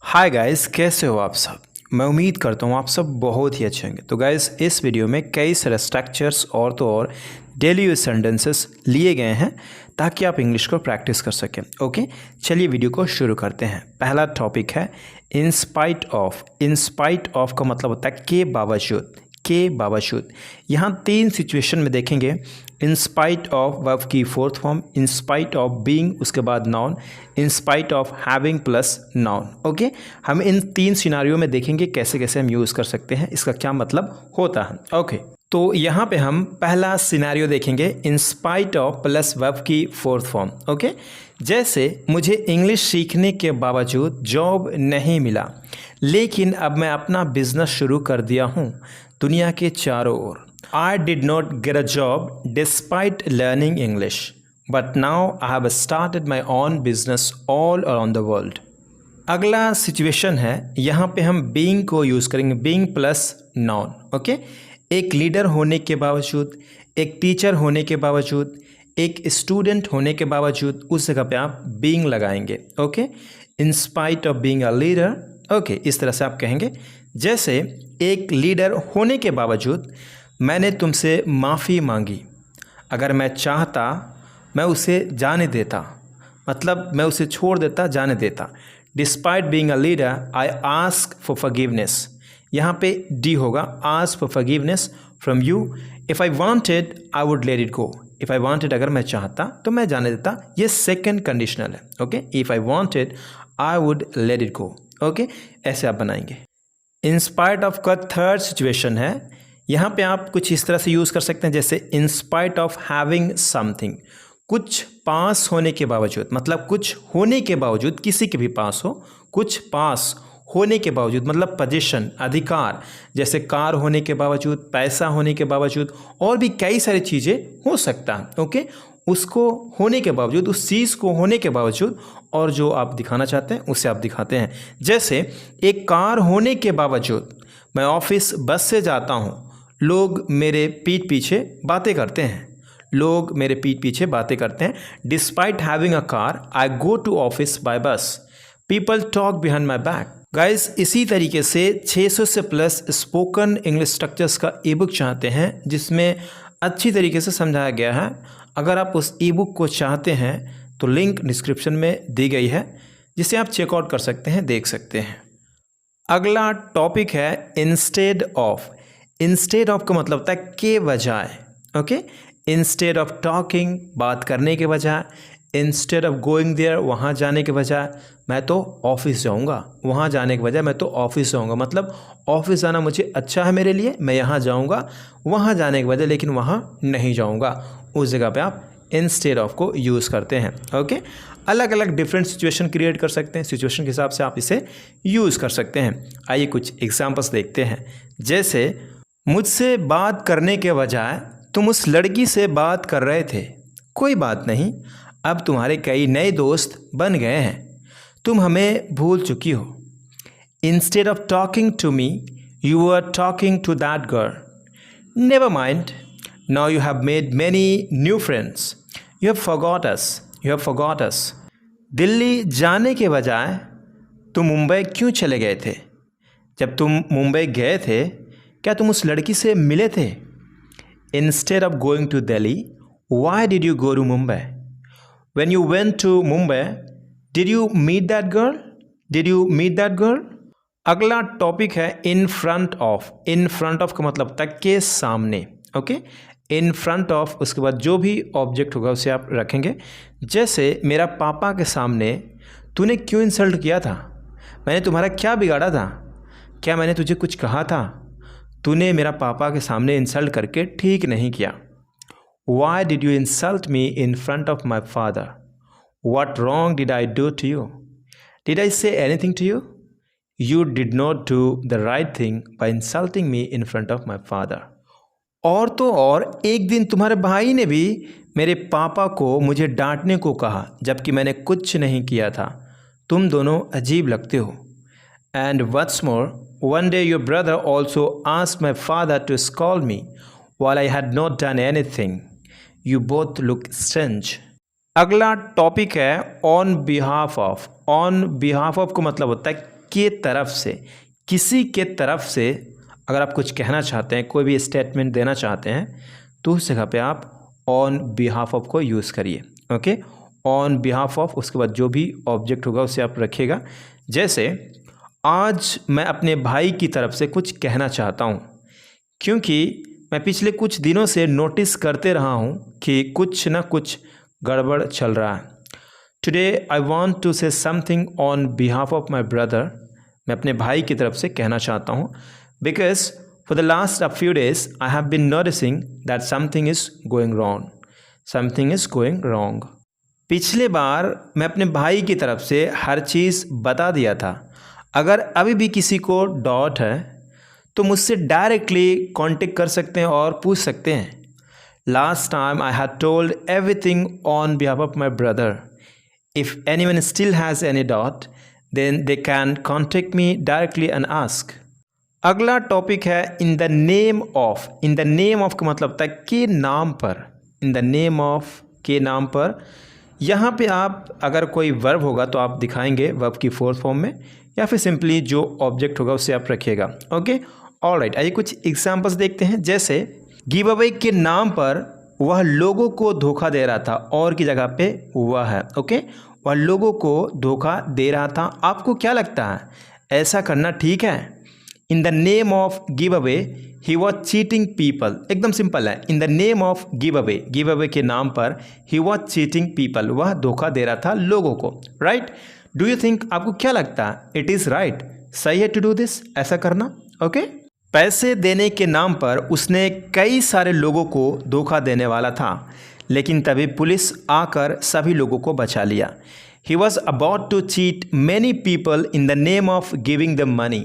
Hi guys, कैसे हो आप सब। मैं उम्मीद करता हूँ आप सब बहुत ही अच्छे होंगे। तो गाइस, इस वीडियो में कई सारे स्ट्रक्चर्स और तो और डेली यूज सेंटेंसेस लिए गए हैं ताकि आप इंग्लिश को प्रैक्टिस कर सकें। ओके, चलिए वीडियो को शुरू करते हैं। पहला टॉपिक है in spite of. In spite of का मतलब होता है के बावजूद। के बावजूद यहाँ तीन सिचुएशन में देखेंगे। इन स्पाइट ऑफ वर्ब की fourth form, in spite of being, उसके बाद noun, in spite of having plus noun. Okay, हम इन तीन सिनारियो में देखेंगे कैसे कैसे हम यूज़ कर सकते हैं, इसका क्या मतलब होता है। ओके, तो यहाँ पे हम पहला सिनारियो देखेंगे in spite of plus verb की फोर्थ फॉर्म। ओके, जैसे मुझे इंग्लिश सीखने के बावजूद जॉब नहीं मिला, लेकिन अब मैं अपना बिजनेस शुरू कर दिया हूँ दुनिया के चारों ओर। I did not get a job despite learning English, but now I have started my own business all around the world. अगला सिचुएशन है, यहाँ पे हम being को यूज़ करेंगे, being प्लस नाउन। ओके, एक लीडर होने के बावजूद, एक टीचर होने के बावजूद, एक स्टूडेंट होने के बावजूद उस जगह पे आप being लगाएंगे। Okay, in spite of being a leader. Okay, इस तरह से आप कहेंगे। जैसे एक लीडर होने के बावजूद मैंने तुमसे माफ़ी मांगी, अगर मैं चाहता मैं उसे जाने देता, मतलब मैं उसे छोड़ देता, जाने देता। Despite being a leader I ask for forgiveness. यहाँ पे डी होगा, ask for forgiveness from you. If I wanted I would let it go. If I wanted, अगर मैं चाहता तो मैं जाने देता, ये सेकंड कंडीशनल है। Okay, if I wanted I would let it go. Okay, ऐसे आप बनाएंगे। इन स्पाइट ऑफ का थर्ड सिचुएशन है, यहाँ पे आप कुछ इस तरह से यूज़ कर सकते हैं, जैसे in spite of having something. कुछ पास होने के बावजूद, मतलब कुछ होने के बावजूद, किसी के भी पास हो, कुछ पास होने के बावजूद मतलब पोजीशन, अधिकार। जैसे कार होने के बावजूद, पैसा होने के बावजूद, और भी कई सारी चीज़ें हो सकता है। ओके, उसको होने के बावजूद, उस चीज़ को होने के बावजूद, और जो आप दिखाना चाहते हैं उसे आप दिखाते हैं। जैसे एक कार होने के बावजूद मैं ऑफिस बस से जाता हूँ, लोग मेरे पीठ पीछे बातें करते हैं। लोग मेरे पीठ पीछे बातें करते हैं। Despite having a car I go to office by bus. People talk behind my back. Guys, इसी तरीके से 600 से प्लस स्पोकन इंग्लिश स्ट्रक्चर्स का ई बुक चाहते हैं जिसमें अच्छी तरीके से समझाया गया है। अगर आप उस ई बुक को चाहते हैं तो लिंक डिस्क्रिप्शन में दी गई है, जिसे आप चेकआउट कर सकते हैं, देख सकते हैं। अगला टॉपिक है इंस्टेड ऑफ। इंस्टेड ऑफ का मतलब होता है के बजाय। ओके, इंस्टेड ऑफ टॉकिंग, बात करने के बजाय। इंस्टेड ऑफ गोइंग देयर, वहाँ जाने के बजाय मैं तो ऑफिस जाऊँगा। वहाँ जाने के बजाय मैं तो ऑफिस जाऊँगा, मतलब ऑफिस जाना मुझे अच्छा है मेरे लिए, मैं यहाँ जाऊँगा। वहाँ जाने के बजाय लेकिन वहाँ नहीं जाऊँगा, उस जगह पे आप इंस्टेड ऑफ को यूज़ करते हैं। ओके, अलग अलग डिफरेंट सिचुएशन क्रिएट कर सकते हैं, सिचुएशन के हिसाब से आप इसे यूज़ कर सकते हैं। आइए कुछ एग्जांपल्स देखते हैं। जैसे मुझसे बात करने के बजाय तुम उस लड़की से बात कर रहे थे। कोई बात नहीं, अब तुम्हारे कई नए दोस्त बन गए हैं, तुम हमें भूल चुकी हो। Instead of talking to me you are talking to that girl. Never mind, now you have made many new friends. You have forgot us, you have forgot us. Delhi जाने के बजाय तुम मुंबई क्यों चले गए थे? जब तुम मुंबई गए थे क्या तुम उस लड़की से मिले थे? Instead of going to Delhi why did you go to Mumbai? When you went to Mumbai did you meet that girl? Did you meet that girl? अगला टॉपिक है in front of. In front of का मतलब होता है के सामने। ओके, इन फ्रंट ऑफ, उसके बाद जो भी ऑब्जेक्ट होगा उसे आप रखेंगे। जैसे मेरा पापा के सामने तूने क्यों इंसल्ट किया था? मैंने तुम्हारा क्या बिगाड़ा था? क्या मैंने तुझे कुछ कहा था? तूने मेरा पापा के सामने इंसल्ट करके ठीक नहीं किया। Why did you insult me in front of my father? What wrong did I do to you? Did I say anything to you? You did not do the right thing by insulting me in front of my father. और तो और एक दिन तुम्हारे भाई ने भी मेरे पापा को मुझे डांटने को कहा जबकि मैंने कुछ नहीं किया था। तुम दोनों अजीब लगते हो। And what's more, one day your brother also asked my father to scold me while I had not done anything. You both look strange. अगला टॉपिक है on behalf of. On behalf of को मतलब होता है के तरफ से, किसी के तरफ से अगर आप कुछ कहना चाहते हैं, कोई भी स्टेटमेंट देना चाहते हैं, तो उस जगह पे आप ऑन बिहाफ ऑफ को यूज़ करिए। ओके, ऑन बिहाफ ऑफ, उसके बाद जो भी ऑब्जेक्ट होगा उसे आप रखिएगा। जैसे आज मैं अपने भाई की तरफ से कुछ कहना चाहता हूँ, क्योंकि मैं पिछले कुछ दिनों से नोटिस करते रहा हूँ कि कुछ ना कुछ गड़बड़ चल रहा है। Today I want to say something on behalf of my brother, मैं अपने भाई की तरफ से कहना चाहता हूँ, because for the last few days I have been noticing that something is going wrong, something is going wrong. पिछले बार मैं अपने भाई की तरफ से हर चीज़ बता दिया था। अगर अभी भी किसी को डाउट है तो मुझसे डायरेक्टली कांटेक्ट कर सकते हैं और पूछ सकते हैं। Last time I had told everything on behalf of my brother. If anyone still has any doubt then they can contact me directly and ask. अगला टॉपिक है in the name of. In the name of का मतलब होता है के नाम पर। इन the name of, के नाम पर। यहाँ पे आप अगर कोई वर्ब होगा तो आप दिखाएंगे वर्ब की फोर्थ फॉर्म में, या फिर सिंपली जो ऑब्जेक्ट होगा उसे आप रखिएगा। ओके, ऑलराइट, आइए कुछ एग्जांपल्स देखते हैं। जैसे गिव अवे के नाम पर वह लोगों को धोखा दे रहा था, और की जगह पे वह है। ओके, वह लोगों को धोखा दे रहा था। आपको क्या लगता है, ऐसा करना ठीक है? In the name of give away he was cheating people. एकदम सिंपल है। In the name of give away के नाम पर ही वॉज चीटिंग पीपल, वह धोखा दे रहा था लोगों को। राइट, डू यू थिंक, आपको क्या लगता है इट इज़ राइट, सही है टू डू दिस, ऐसा करना? ओके, पैसे देने के नाम पर उसने कई सारे लोगों को धोखा देने वाला था, लेकिन तभी पुलिस आकर सभी लोगों को बचा लिया। He was about to cheat many people in the name of giving them money,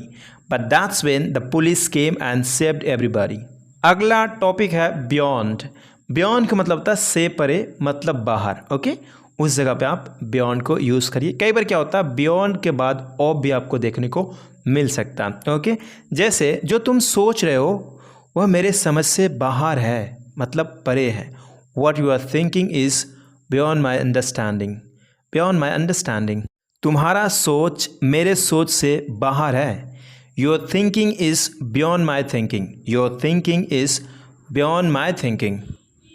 but that's when the police came and saved everybody. अगला टॉपिक है beyond. Beyond का मतलब होता है से परे, मतलब बाहर। ओके, उस जगह पे आप beyond को यूज़ करिए। कई बार क्या होता है, beyond के बाद of भी आपको देखने को मिल सकता है। ओके, जैसे जो तुम सोच रहे हो वह मेरे समझ से बाहर है, मतलब परे है। What you are thinking is beyond my understanding. Beyond my understanding. तुम्हारा सोच मेरे सोच से बाहर है। Your thinking is beyond my thinking. Your thinking is beyond my thinking.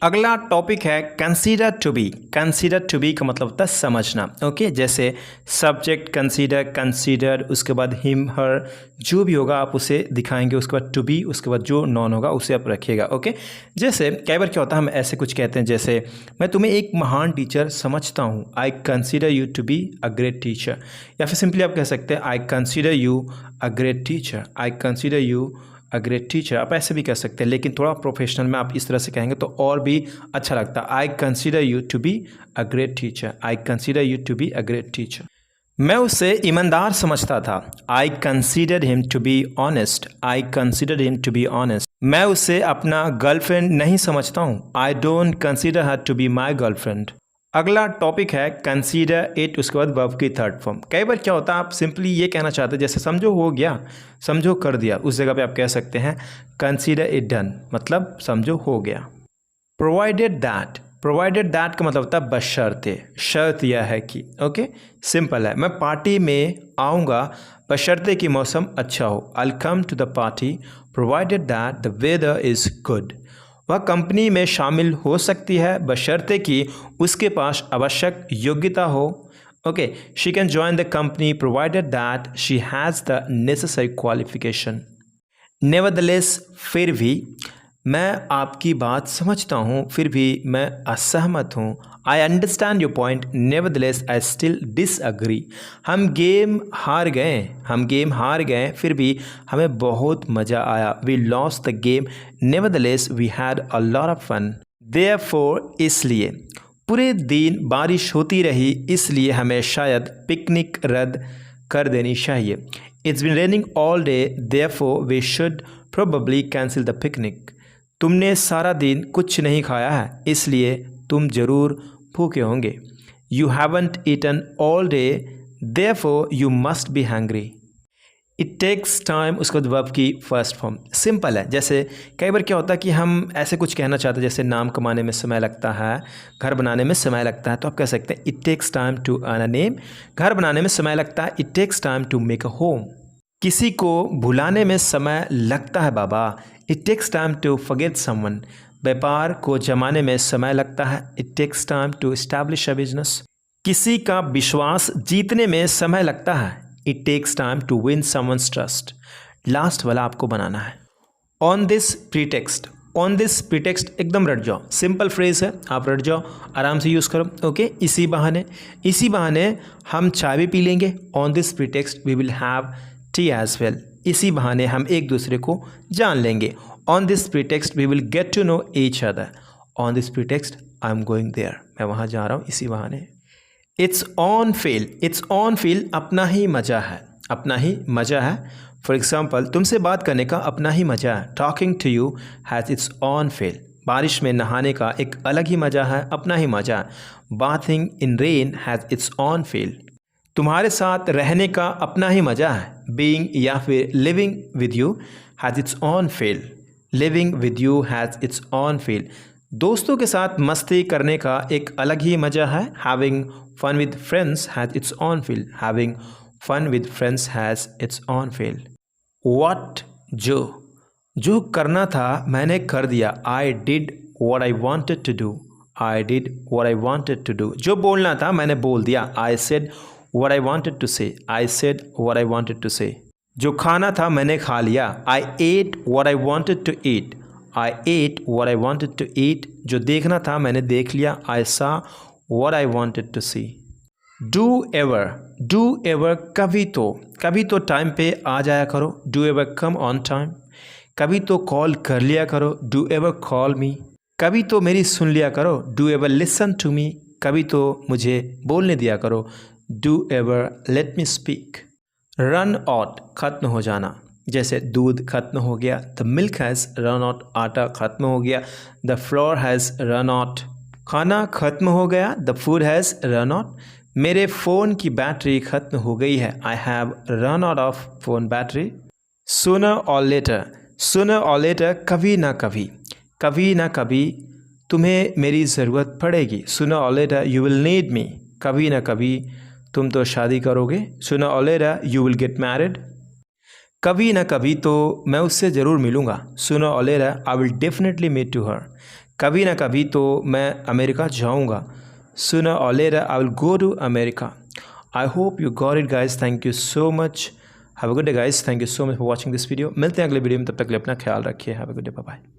अगला टॉपिक है consider to be. Consider to be का मतलब होता है समझना। ओके, जैसे सब्जेक्ट कंसीडर, कंसीडर, उसके बाद हिम हर, जो भी होगा आप उसे दिखाएंगे। उसके बाद टू बी, उसके बाद जो नॉन होगा उसे आप रखिएगा। ओके, जैसे कई बार क्या होता है, हम ऐसे कुछ कहते हैं, जैसे मैं तुम्हें एक महान टीचर समझता हूँ, I consider you to be a great teacher. या फिर सिंपली आप कह सकते हैं I consider you a great teacher, I consider you a great teacher. आप ऐसे भी कह सकते हैं, लेकिन थोड़ा प्रोफेशनल में आप इस तरह से कहेंगे तो और भी अच्छा लगता है। I consider you to be a great teacher, I consider you to be a great teacher. मैं उसे ईमानदार समझता था, I consider him to be honest, I consider him to be honest. मैं उसे अपना गर्लफ्रेंड नहीं समझता हूँ, I don't consider her to be my girlfriend. अगला टॉपिक है कंसीडर इट, उसके बाद वर्ब की थर्ड फॉर्म। कई बार क्या होता है, आप सिंपली ये कहना चाहते हैं, जैसे समझो हो गया, समझो कर दिया, उस जगह पे आप कह सकते हैं कंसीडर इट डन, मतलब समझो हो गया। प्रोवाइडेड दैट, प्रोवाइडेड दैट का मतलब होता है बशर्ते, शर्त यह है कि। ओके, सिंपल है, मैं पार्टी में आऊँगा बशर्ते कि मौसम अच्छा हो। I will come to the party provided that the weather is good. वह कंपनी में शामिल हो सकती है बशर्ते कि उसके पास आवश्यक योग्यता हो। Okay, she can join the company provided that she has the necessary qualification. Nevertheless, फिर भी, मैं आपकी बात समझता हूँ, फिर भी मैं असहमत हूँ। I understand your point, nevertheless I still disagree. हम गेम हार गए, फिर भी हमें बहुत मज़ा आया। We lost the game, nevertheless we had a lot of fun. Therefore, इसलिए, पूरे दिन बारिश होती रही, इसलिए हमें शायद पिकनिक रद्द कर देनी चाहिए। It's been raining all day, therefore we should probably cancel the picnic. तुमने सारा दिन कुछ नहीं खाया है, इसलिए तुम ज़रूर भूखे होंगे। You haven't eaten all day, therefore you must be hungry. It takes time, उसके बाद वर्ब की फर्स्ट फॉर्म सिंपल है। जैसे कई बार क्या होता है कि हम ऐसे कुछ कहना चाहते हैं, जैसे नाम कमाने में समय लगता है, घर बनाने में समय लगता है, तो आप कह सकते हैं it takes time to earn a name. घर बनाने में समय लगता है, it takes time to make a home. किसी को भुलाने में समय लगता है बाबा, it takes time to forget someone. व्यापार को जमाने में समय लगता है, it takes time to establish a business. किसी का विश्वास जीतने में समय लगता है, it takes time to win someone's trust. Last वाला आपको बनाना है, on this pretext. On this pretext एकदम रट जाओ, सिंपल फ्रेज है, आप रट जाओ, आराम से यूज़ करो। ओके, इसी बहाने हम चाय भी पी लेंगे। On this pretext we will have tea as well. इसी बहाने हम एक दूसरे को जान लेंगे। On this pretext we will get to know each other. On this pretext I am going there, मैं वहाँ जा रहा हूँ, इसी बहाने। Its own fail. Its own fail अपना ही मज़ा है, अपना ही मज़ा है। फॉर एग्जाम्पल, तुमसे बात करने का अपना ही मज़ा है, talking to you has its own fail. बारिश में नहाने का एक अलग ही मज़ा है, अपना ही मज़ा है, bathing in rain has its own fail. तुम्हारे साथ रहने का अपना ही मज़ा है, बीइंग या फिर living with you has its own fail. Living with you has its own fail. दोस्तों के साथ मस्ती करने का एक अलग ही मज़ा है, having fun with friends has its own fail. Having fun with friends has its own fail. What, जो करना था मैंने कर दिया, I did what I wanted to do. I did what I wanted to do. जो बोलना था मैंने बोल दिया, I said what I wanted to say. I said what I wanted to say. जो खाना था मैंने खा लिया, I ate what I wanted to eat. I ate what I wanted to eat. जो देखना था मैंने देख लिया, I saw what I wanted to see. Do ever कभी तो टाइम पे आ जाया करो, do ever come on time. कभी तो कॉल कर लिया करो, डू एवर कॉल मी। कभी तो मेरी सुन लिया करो, do ever listen to me. कभी तो मुझे बोलने दिया करो, do ever let me speak. Run out, खत्म हो जाना। जैसे दूध खत्म हो गया, the milk has run out. आटा खत्म हो गया, the flour has run out. खाना खत्म हो गया, the food has run out. मेरे फ़ोन की बैटरी खत्म हो गई है, I have run out of phone battery. Sooner or letter कभी ना कभी तुम्हें मेरी ज़रूरत पड़ेगी। Sooner or later you will need me. कभी ना कभी तुम तो शादी करोगे, sooner or later you will get married. कभी ना कभी तो मैं उससे ज़रूर मिलूँगा, sooner or later I will definitely meet to her. कभी ना कभी तो मैं अमेरिका जाऊँगा, sooner or later I will go to America. I hope you got it guys. Thank you so much. Have a good day guys. Thank you so much for watching this video. मिलते हैं अगले video में, तब तक के लिए अपना ख्याल रखिए. Have a good day. Bye bye.